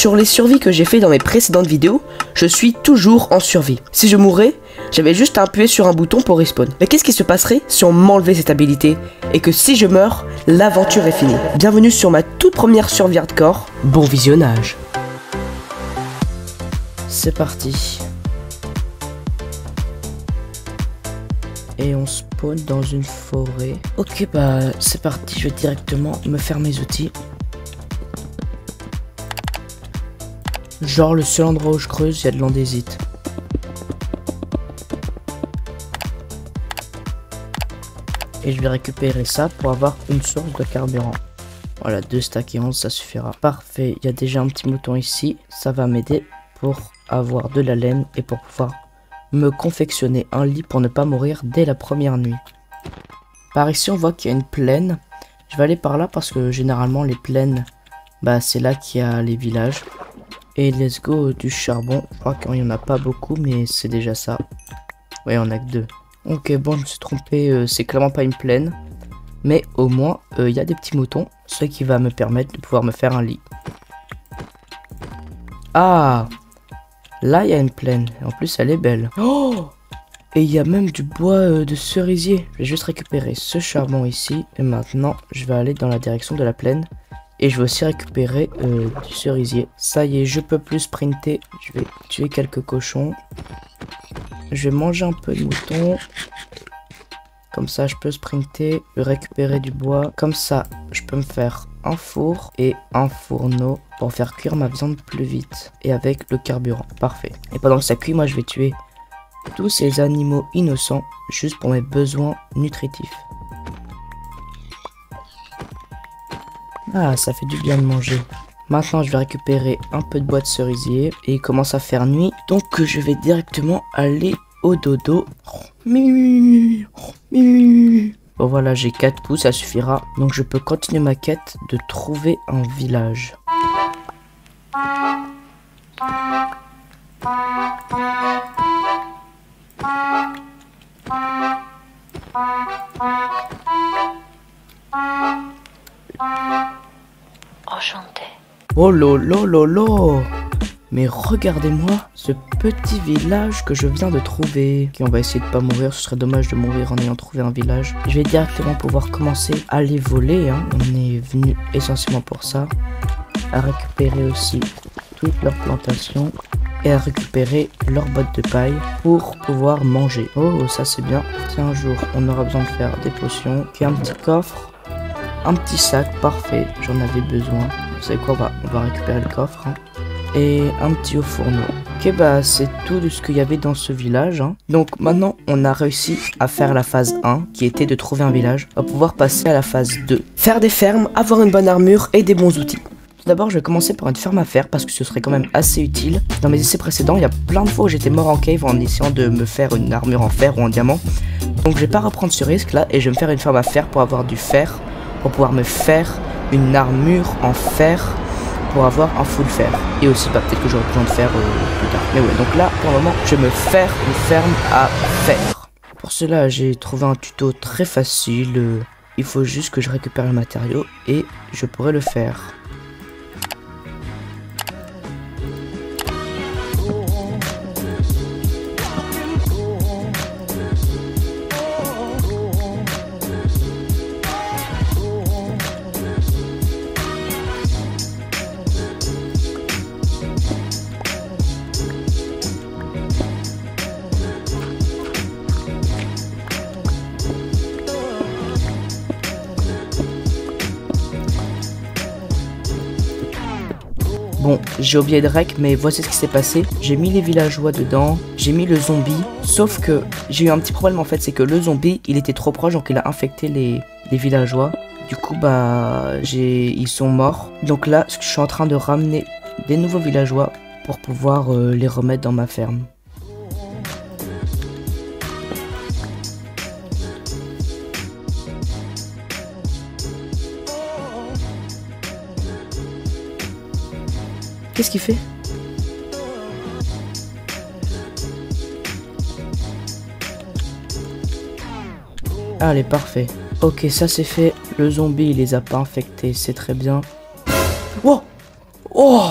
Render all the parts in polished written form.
Sur les survies que j'ai fait dans mes précédentes vidéos, je suis toujours en survie. Si je mourais, j'avais juste à appuyer sur un bouton pour respawn. Mais qu'est-ce qui se passerait si on m'enlevait cette habilité et que si je meurs, l'aventure est finie? Bienvenue sur ma toute première survie hardcore. Bon visionnage. C'est parti. Et on spawn dans une forêt. Ok, bah c'est parti, je vais directement me faire mes outils. Genre le seul endroit où je creuse, il y a de l'andésite. Et je vais récupérer ça pour avoir une source de carburant. Voilà, 2 stacks et 11, ça suffira. Parfait, il y a déjà un petit mouton ici. Ça va m'aider pour avoir de la laine et pour pouvoir me confectionner un lit pour ne pas mourir dès la première nuit. Par ici, on voit qu'il y a une plaine. Je vais aller par là parce que généralement, les plaines, bah c'est là qu'il y a les villages. Et let's go du charbon. Je crois qu'il n'y en a pas beaucoup, mais c'est déjà ça. Ouais, on a que 2. Ok, bon, je me suis trompé. C'est clairement pas une plaine. Mais au moins, il y a des petits moutons. Ce qui va me permettre de pouvoir me faire un lit. Ah! Là, il y a une plaine. En plus, elle est belle. Oh! Et il y a même du bois de cerisier. Je vais juste récupérer ce charbon ici. Et maintenant, je vais aller dans la direction de la plaine. Et je vais aussi récupérer du cerisier. Ça y est, je peux plus sprinter. Je vais tuer quelques cochons. Je vais manger un peu de mouton. Comme ça, je peux sprinter. Je vais récupérer du bois. Comme ça, je peux me faire un four et un fourneau pour faire cuire ma viande plus vite. Et avec le carburant. Parfait. Et pendant que ça cuit, moi, je vais tuer tous ces animaux innocents juste pour mes besoins nutritifs. Ah, ça fait du bien de manger. Maintenant, je vais récupérer un peu de bois de cerisier. Et il commence à faire nuit. Donc, je vais directement aller au dodo. Bon, voilà, j'ai 4 pouces, ça suffira. Donc, je peux continuer ma quête de trouver un village. Enchanté. Oh lolo. Mais regardez-moi ce petit village que je viens de trouver. Ok, on va essayer de pas mourir, ce serait dommage de mourir en ayant trouvé un village. Je vais directement pouvoir commencer à les voler, hein. On est venu essentiellement pour ça. À récupérer aussi toutes leurs plantations. Et à récupérer leurs bottes de paille pour pouvoir manger. Oh, ça c'est bien. Si un jour on aura besoin de faire des potions. Ok, un petit coffre. Un petit sac, parfait, j'en avais besoin. Vous savez quoi, on va récupérer le coffre. Hein. Et un petit haut fourneau. Ok, bah c'est tout de ce qu'il y avait dans ce village. Hein. Donc maintenant, on a réussi à faire la phase 1, qui était de trouver un village. On va pouvoir passer à la phase 2. Faire des fermes, avoir une bonne armure et des bons outils. Tout d'abord, je vais commencer par une ferme à fer, parce que ce serait quand même assez utile. Dans mes essais précédents, il y a plein de fois où j'étais mort en cave en essayant de me faire une armure en fer ou en diamant. Donc je vais pas reprendre ce risque là, et je vais me faire une ferme à fer pour avoir du fer. Pour pouvoir me faire une armure en fer pour avoir un full fer. Et aussi, bah, peut-être que j'aurai besoin de fer plus tard. Mais ouais, donc là, pour le moment, je vais me faire une ferme à fer. Pour cela, j'ai trouvé un tuto très facile. Il faut juste que je récupère le matériau et je pourrai le faire. Bon, j'ai oublié de rec, mais voici ce qui s'est passé. J'ai mis les villageois dedans, j'ai mis le zombie. Sauf que j'ai eu un petit problème en fait, c'est que le zombie, il était trop proche, donc il a infecté les villageois. Du coup, bah, ils sont morts. Donc là, je suis en train de ramener des nouveaux villageois pour pouvoir les remettre dans ma ferme. Qu'est-ce qu'il fait? Allez, parfait. Ok, ça c'est fait. Le zombie, il les a pas infectés, c'est très bien. Oh! Oh!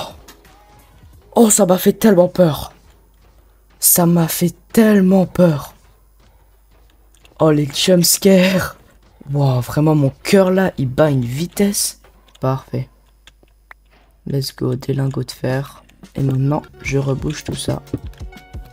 Oh, ça m'a fait tellement peur. Ça m'a fait tellement peur. Oh, les jumpscares. Wow, vraiment, mon cœur là, il bat une vitesse. Parfait. Let's go, des lingots de fer. Et maintenant, je rebouche tout ça.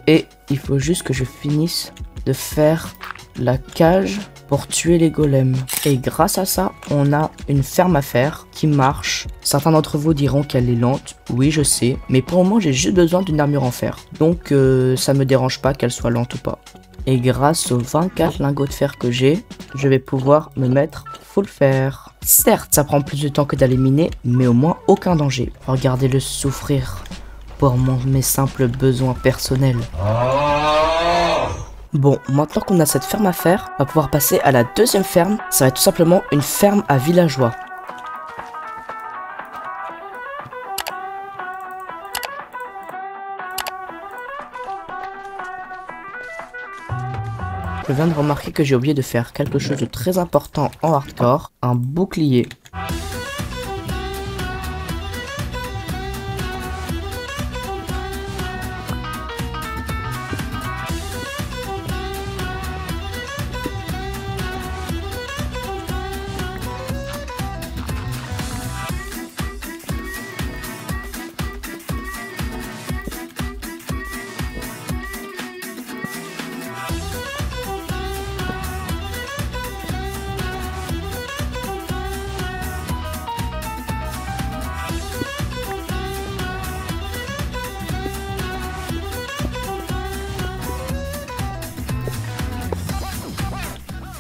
Et il faut juste que je finisse de faire la cage pour tuer les golems. Et grâce à ça, on a une ferme à faire qui marche. Certains d'entre vous diront qu'elle est lente. Oui, je sais. Mais pour le moment, j'ai juste besoin d'une armure en fer. Donc, ça me dérange pas qu'elle soit lente ou pas. Et grâce aux 24 lingots de fer que j'ai, je vais pouvoir me mettre full fer. Certes, ça prend plus de temps que d'aller miner, mais au moins aucun danger. Regardez-le souffrir pour mes simples besoins personnels. Bon, maintenant qu'on a cette ferme à faire, on va pouvoir passer à la deuxième ferme. Ça va être tout simplement une ferme à villageois. Je viens de remarquer que j'ai oublié de faire quelque chose de très important en hardcore, un bouclier.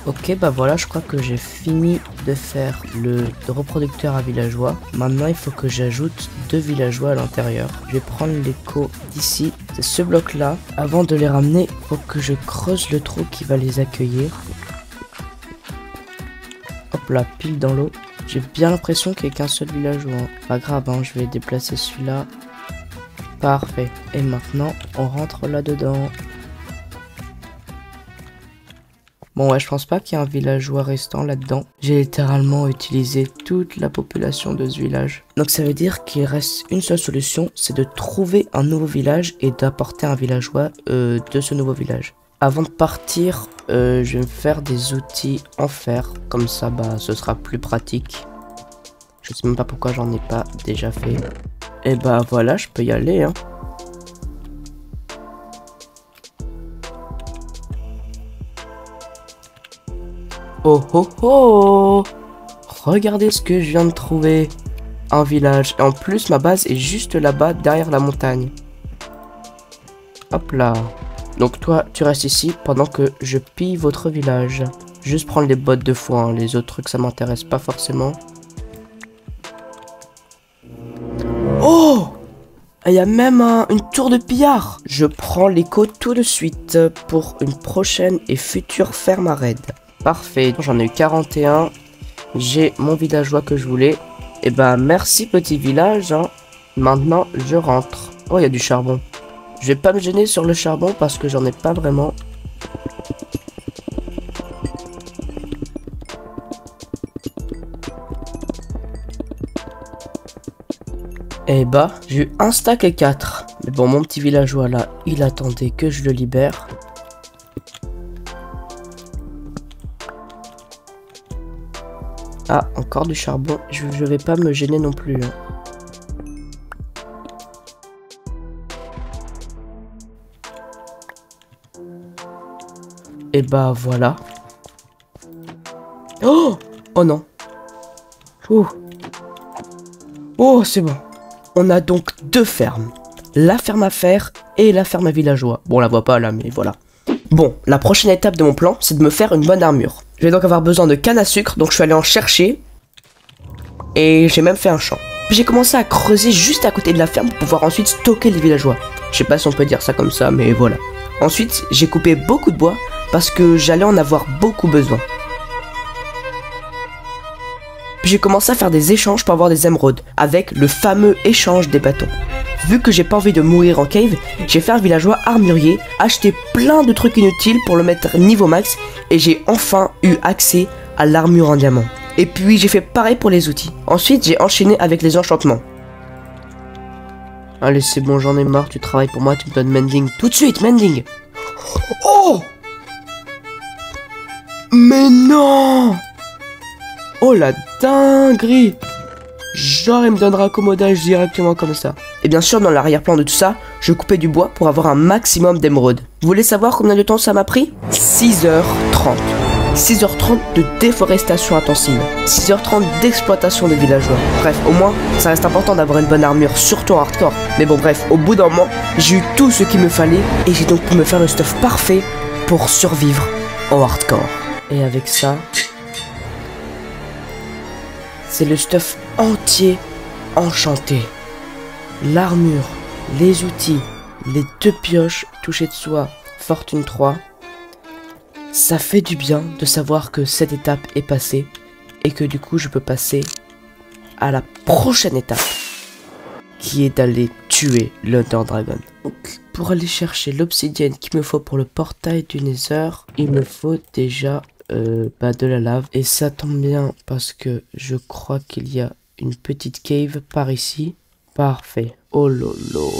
Ok, bah voilà, je crois que j'ai fini de faire le reproducteur à villageois. Maintenant, il faut que j'ajoute 2 villageois à l'intérieur. Je vais prendre l'écho d'ici, c'est ce bloc-là. Avant de les ramener, il faut que je creuse le trou qui va les accueillir. Hop là, pile dans l'eau. J'ai bien l'impression qu'il n'y a qu'un seul villageois. Pas grave, hein, je vais déplacer celui-là. Parfait. Et maintenant, on rentre là-dedans. Bon ouais, je pense pas qu'il y ait un villageois restant là-dedans. J'ai littéralement utilisé toute la population de ce village. Donc ça veut dire qu'il reste une seule solution, c'est de trouver un nouveau village et d'apporter un villageois de ce nouveau village. Avant de partir, je vais me faire des outils en fer. Comme ça, bah, ce sera plus pratique. Je sais même pas pourquoi j'en ai pas déjà fait. Et bah voilà, je peux y aller, hein. Oh oh oh! Regardez ce que je viens de trouver. Un village. Et en plus, ma base est juste là-bas, derrière la montagne. Hop là. Donc toi, tu restes ici pendant que je pille votre village. Juste prendre les bottes de foin. Hein. Les autres trucs, ça m'intéresse pas forcément. Oh! Il y a même une tour de pillard. Je prends l'écho tout de suite pour une prochaine et future ferme à raid. Parfait, j'en ai eu 41. J'ai mon villageois que je voulais. Et bah merci petit village, hein. Maintenant je rentre. Oh, il y a du charbon. Je vais pas me gêner sur le charbon parce que j'en ai pas vraiment. Et bah j'ai eu un stack et 4. Mais bon, mon petit villageois là, il attendait que je le libère. Ah, encore du charbon. Je vais pas me gêner non plus. Hein. Et bah voilà. Oh! Oh non. Ouh. Oh, c'est bon. On a donc 2 fermes. La ferme à fer et la ferme à villageois. Bon, on la voit pas là, mais voilà. Bon, la prochaine étape de mon plan, c'est de me faire une bonne armure. Je vais donc avoir besoin de canne à sucre, donc je suis allé en chercher. Et j'ai même fait un champ. J'ai commencé à creuser juste à côté de la ferme pour pouvoir ensuite stocker les villageois. Je sais pas si on peut dire ça comme ça, mais voilà. Ensuite, j'ai coupé beaucoup de bois parce que j'allais en avoir beaucoup besoin. Puis j'ai commencé à faire des échanges pour avoir des émeraudes, avec le fameux échange des bâtons. Vu que j'ai pas envie de mourir en cave, j'ai fait un villageois armurier, acheté plein de trucs inutiles pour le mettre niveau max, et j'ai enfin eu accès à l'armure en diamant. Et puis j'ai fait pareil pour les outils. Ensuite j'ai enchaîné avec les enchantements. Allez, c'est bon, j'en ai marre, tu travailles pour moi, tu me donnes mending. Tout de suite, mending. Oh! Mais non! Oh la dinguerie! Genre il me donnera accommodage directement comme ça. Et bien sûr dans l'arrière-plan de tout ça, je coupais du bois pour avoir un maximum d'émeraudes. Vous voulez savoir combien de temps ça m'a pris? 6h30. 6h30 de déforestation intensive. 6h30 d'exploitation des villageois. Bref, au moins, ça reste important d'avoir une bonne armure, surtout en hardcore. Mais bon bref, au bout d'un moment, j'ai eu tout ce qu'il me fallait et j'ai donc pu me faire le stuff parfait pour survivre en hardcore. Et avec ça, c'est le stuff entier enchanté. L'armure, les outils, les 2 pioches, toucher de soie, fortune 3. Ça fait du bien de savoir que cette étape est passée et que du coup je peux passer à la prochaine étape qui est d'aller tuer l'Under Dragon. Donc pour aller chercher l'obsidienne qu'il me faut pour le portail du Nether, il me faut déjà de la lave. Et ça tombe bien parce que je crois qu'il y a une petite cave par ici. Parfait. Oh lolo.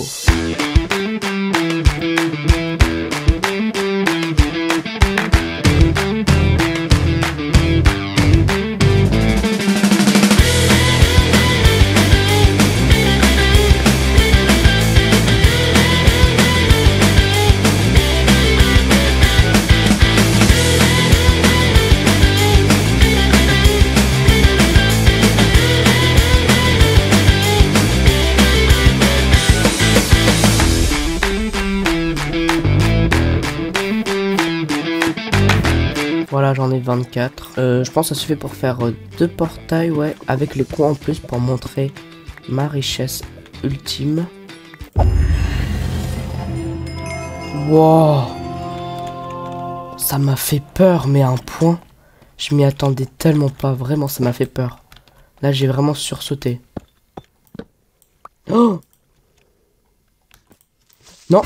Voilà, j'en ai 24. Je pense que ça suffit pour faire 2 portails, ouais, avec les coins en plus pour montrer ma richesse ultime. Wow, ça m'a fait peur, mais à un point, je m'y attendais tellement pas. Vraiment, ça m'a fait peur. Là, j'ai vraiment sursauté. Oh non.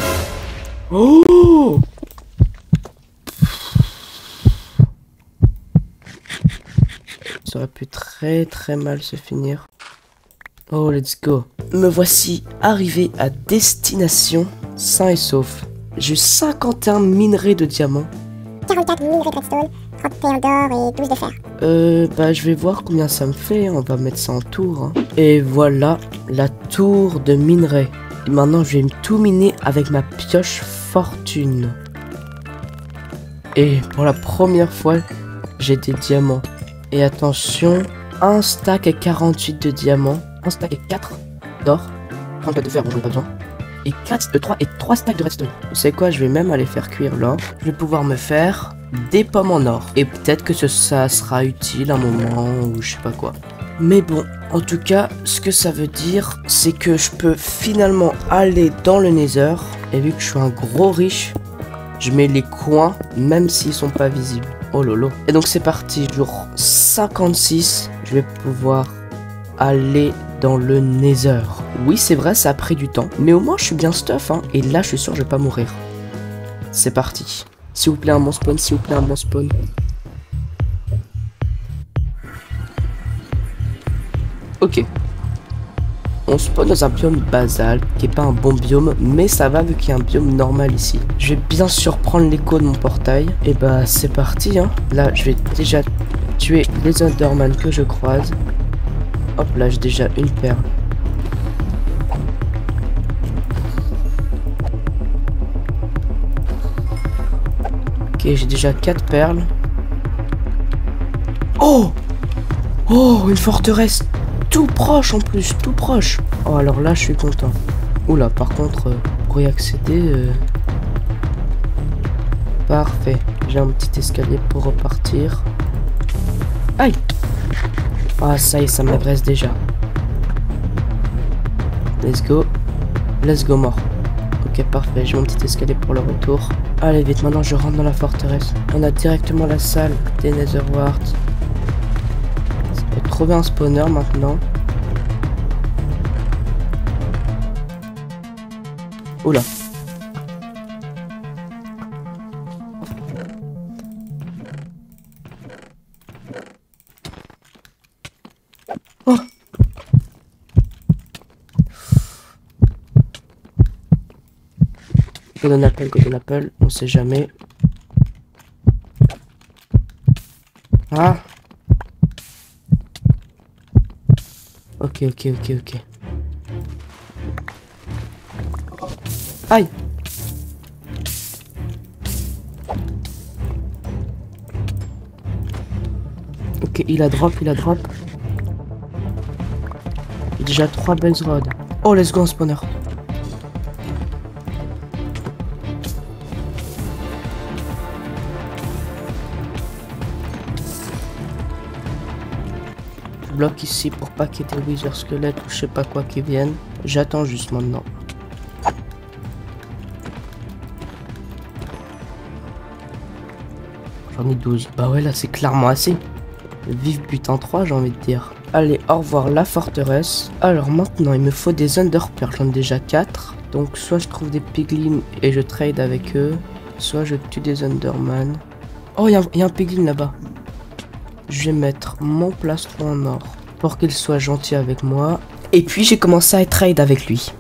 Oh, ça aurait pu très mal se finir. Oh, let's go. Me voici arrivé à destination, sain et sauf. J'ai 51 minerais de diamants. 44 minerais de redstone, 31 d'or et 12 de fer. Je vais voir combien ça me fait. On va mettre ça en tour. Hein. Et voilà la tour de minerais. Et maintenant, je vais tout miner avec ma pioche fortune. Et pour la première fois, j'ai des diamants. Et attention, un stack et 48 de diamants, un stack et 4 d'or, 34 de fer, bon j'en ai pas besoin, et 3 stacks de redstone. Vous savez quoi, je vais même aller faire cuire l'or. Je vais pouvoir me faire des pommes en or. Et peut-être que ça sera utile à un moment ou je sais pas quoi. Mais bon, en tout cas, ce que ça veut dire, c'est que je peux finalement aller dans le Nether. Et vu que je suis un gros riche, je mets les coins même s'ils sont pas visibles. Oh lolo. Et donc c'est parti, jour 56, je vais pouvoir aller dans le Nether. Oui c'est vrai, ça a pris du temps, mais au moins je suis bien stuff hein. Et là je suis sûr que je vais pas mourir. C'est parti. S'il vous plaît un bon spawn, s'il vous plaît un bon spawn. Ok. On spawn dans un biome basal, qui est pas un bon biome, mais ça va vu qu'il y a un biome normal ici. Je vais bien sûr prendre l'écho de mon portail. Et bah c'est parti hein. Là je vais déjà tuer les Enderman que je croise. Hop là j'ai déjà une perle. Ok j'ai déjà 4 perles. Oh! Oh une forteresse! Tout proche en plus, tout proche. Oh alors là je suis content. Oula par contre pour y accéder parfait. J'ai un petit escalier pour repartir. Aïe. Ah ça y est ça m'agresse déjà. Let's go. Let's go mort. Ok parfait, j'ai mon petit escalier pour le retour. Allez vite maintenant je rentre dans la forteresse. On a directement la salle des Netherwarts. Trouver un spawner maintenant. Oula. Oh. Golden Apple, on sait jamais. Ah. Ok. Aïe. Ok, il a drop. J'ai déjà 3 belles rods. Oh, let's go en spawner. Je bloque ici pour pas qu'il y ait des wither squelettes ou je sais pas quoi qui viennent. J'attends juste maintenant. J'en ai 12. Bah ouais, là c'est clairement assez. Vive butin 3, j'ai envie de dire. Allez, au revoir la forteresse. Alors maintenant, il me faut des underpearls. J'en ai déjà 4. Donc soit je trouve des piglins et je trade avec eux. Soit je tue des underman. Oh, il y a un piglin là-bas. Je vais mettre mon plastron en or pour qu'il soit gentil avec moi. Et puis j'ai commencé à trade avec lui.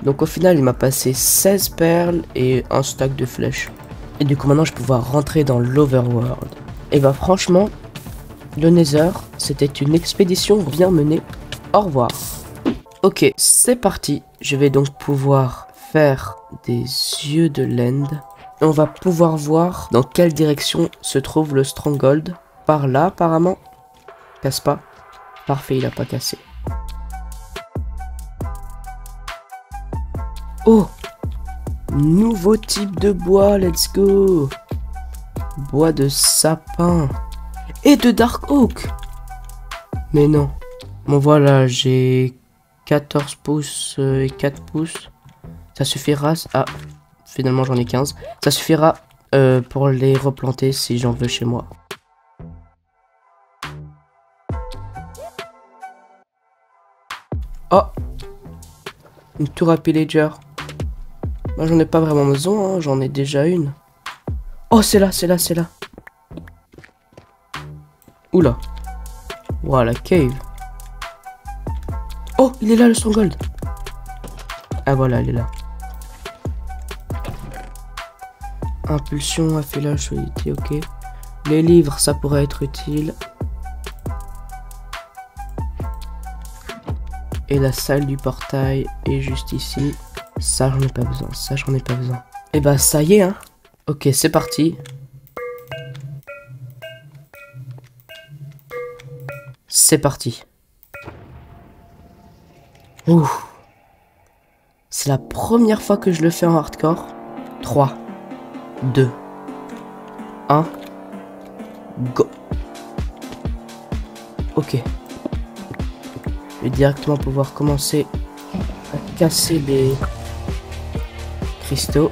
Donc au final, il m'a passé 16 perles et un stack de flèches. Et du coup maintenant, je vais pouvoir rentrer dans l'Overworld. Et bah franchement, le Nether, c'était une expédition bien menée. Au revoir. Ok, c'est parti. Je vais donc pouvoir faire des yeux de l'end. On va pouvoir voir dans quelle direction se trouve le Stronghold. Par là, apparemment. Casse pas. Parfait, il a pas cassé. Oh! Nouveau type de bois, let's go! Bois de sapin. Et de Dark Oak! Mais non. Bon voilà, j'ai 14 pouces et 4 pouces. Ça suffira. Ah, finalement j'en ai 15. Ça suffira pour les replanter si j'en veux chez moi. Oh! Une tour à pillager. Moi j'en ai pas vraiment besoin, hein. J'en ai déjà une. Oh, c'est là. Oula. Voilà, cave. Oh, il est là le Stronghold. Ah voilà, il est là. Impulsion, affilage, solidité, ok. Les livres, ça pourrait être utile. Et la salle du portail est juste ici. Ça, j'en ai pas besoin. Et bah, ça y est, hein. Ok, c'est parti. C'est parti. Ouh. C'est la première fois que je le fais en hardcore. 3, 2, 1, go. Ok. Je vais directement pouvoir commencer à casser les cristaux.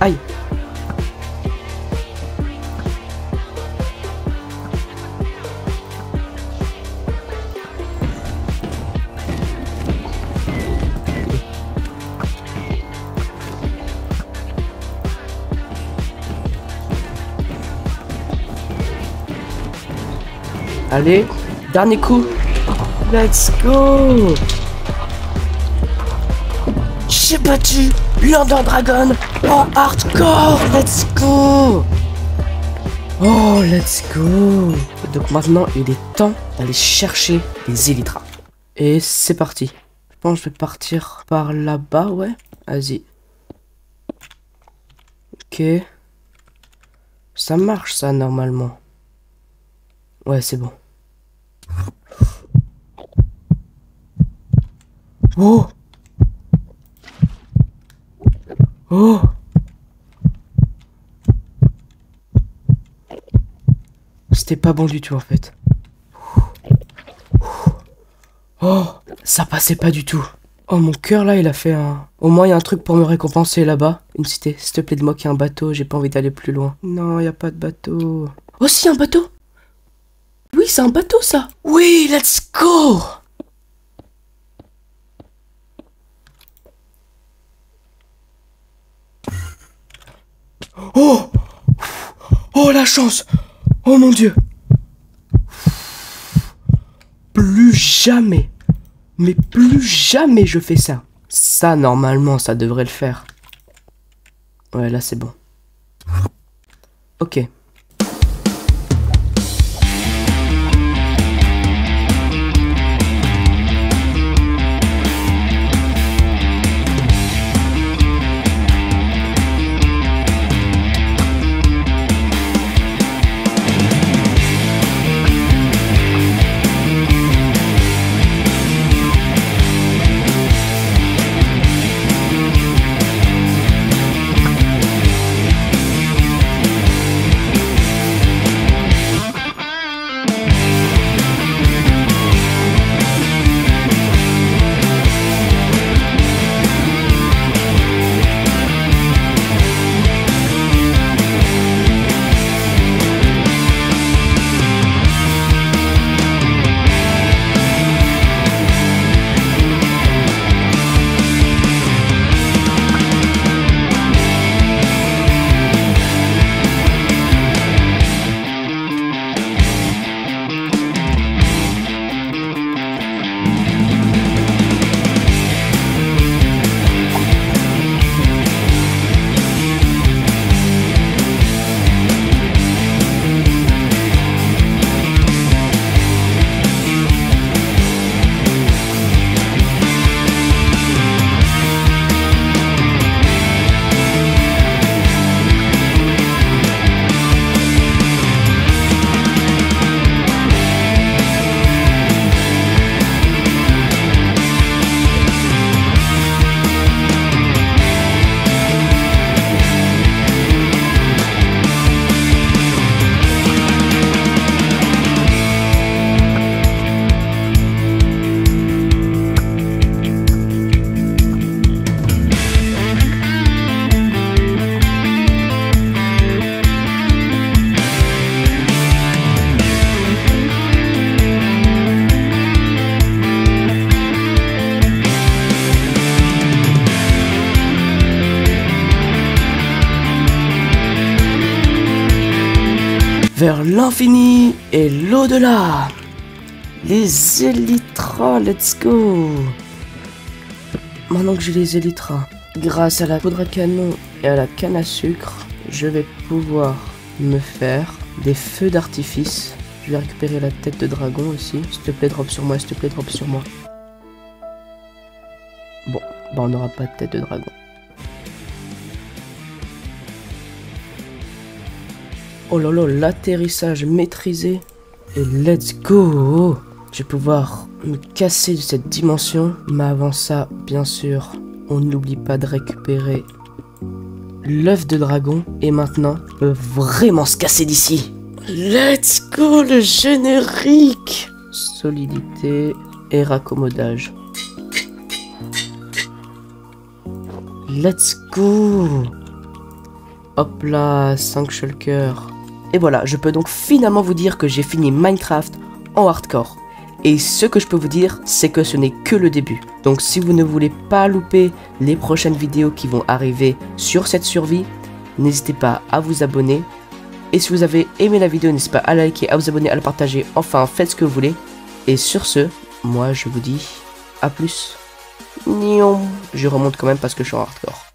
Aïe. Allez, dernier coup. Let's go. J'ai battu l'Under Dragon en hardcore. Let's go. Oh, let's go. Donc maintenant, il est temps d'aller chercher les Elytras. Et c'est parti. Je pense que je vais partir par là-bas, ouais. Vas-y. Ok. Ça marche, ça, normalement. Ouais, c'est bon. Oh! Oh! C'était pas bon du tout en fait. Oh! Ça passait pas du tout. Oh, mon cœur là, il a fait un... Au moins, il y a un truc pour me récompenser là-bas. Une cité. S'il te plaît, de moi qu'il y a un bateau. J'ai pas envie d'aller plus loin. Non, il y a pas de bateau. Oh, si, un bateau! Oui, c'est un bateau ça! Oui, let's go! la chance. Oh mon Dieu. Plus jamais. Mais plus jamais je fais ça. Ça, normalement, ça devrait le faire. Ouais, là, c'est bon. Ok. Vers l'infini et l'au-delà. Les élytras, let's go. Maintenant que j'ai les élytras, grâce à la poudre à canon et à la canne à sucre, je vais pouvoir me faire des feux d'artifice. Je vais récupérer la tête de dragon aussi. S'il te plaît, drop sur moi, s'il te plaît, drop sur moi. Bon, bah on n'aura pas de tête de dragon. Oh là là, l'atterrissage maîtrisé. Et let's go. Je vais pouvoir me casser de cette dimension. Mais avant ça, bien sûr, on n'oublie pas de récupérer l'œuf de dragon. Et maintenant, on peut vraiment se casser d'ici. Let's go, le générique. Solidité et raccommodage. Let's go. Hop là, 5 shulkers. Et voilà, je peux donc finalement vous dire que j'ai fini Minecraft en hardcore. Et ce que je peux vous dire, c'est que ce n'est que le début. Donc si vous ne voulez pas louper les prochaines vidéos qui vont arriver sur cette survie, n'hésitez pas à vous abonner. Et si vous avez aimé la vidéo, n'hésitez pas à liker, à vous abonner, à la partager. Enfin, faites ce que vous voulez. Et sur ce, moi je vous dis à plus. Je remonte quand même parce que je suis en hardcore.